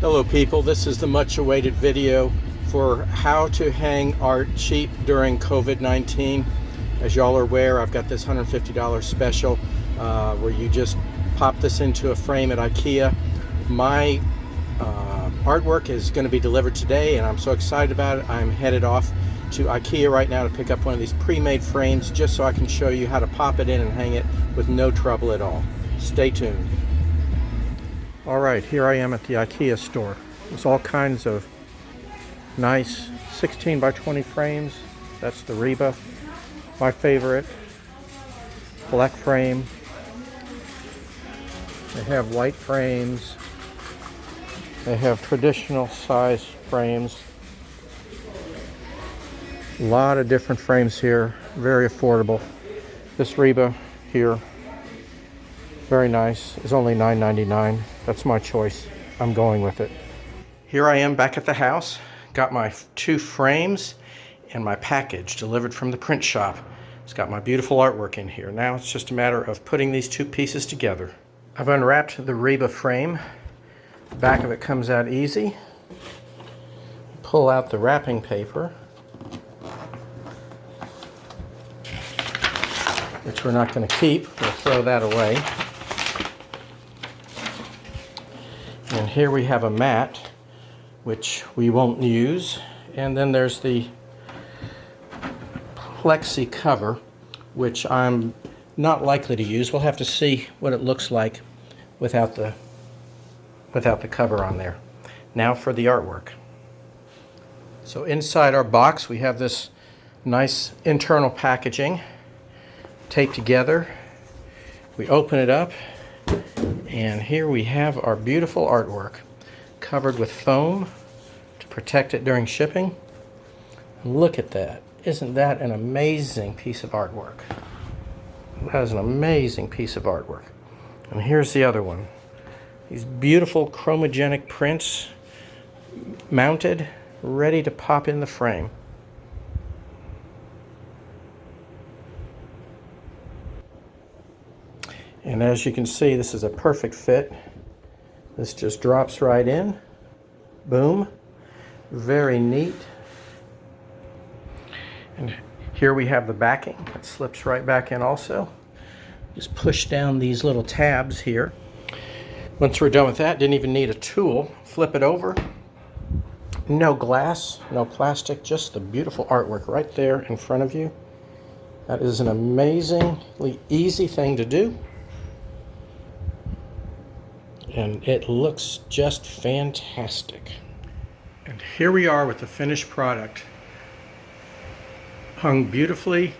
Hello people, this is the much awaited video for how to hang art cheap during COVID-19. As y'all are aware, I've got this $150 special where you just pop this into a frame at IKEA. My artwork is going to be delivered today and I'm so excited about it. I'm headed off to IKEA right now to pick up one of these pre-made frames just so I can show you how to pop it in and hang it with no trouble at all. Stay tuned. Alright, here I am at the IKEA store. There's all kinds of nice 16 by 20 frames. That's the Reba, my favorite. Black frame. They have white frames. They have traditional size frames. A lot of different frames here. Very affordable. This Reba here, very nice, is only $9.99. That's my choice. I'm going with it. Here I am back at the house. Got my two frames and my package delivered from the print shop. It's got my beautiful artwork in here. Now it's just a matter of putting these two pieces together. I've unwrapped the Reba frame. The back of it comes out easy. Pull out the wrapping paper, which we're not going to keep. We'll throw that away. And here we have a mat, which we won't use. And then there's the plexi cover, which I'm not likely to use. We'll have to see what it looks like without the cover on there. Now for the artwork. So inside our box we have this nice internal packaging taped together. We open it up and here we have our beautiful artwork covered with foam to protect it during shipping. And look at that. Isn't that an amazing piece of artwork? That is an amazing piece of artwork. And here's the other one. These beautiful chromogenic prints mounted, ready to pop in the frame. And as you can see, this is a perfect fit. This just drops right in. Boom. Very neat. And here we have the backing. It slips right back in also. Just push down these little tabs here. Once we're done with that, didn't even need a tool. Flip it over. No glass, no plastic, just the beautiful artwork right there in front of you. That is an amazingly easy thing to do. And it looks just fantastic. And here we are with the finished product. Hung beautifully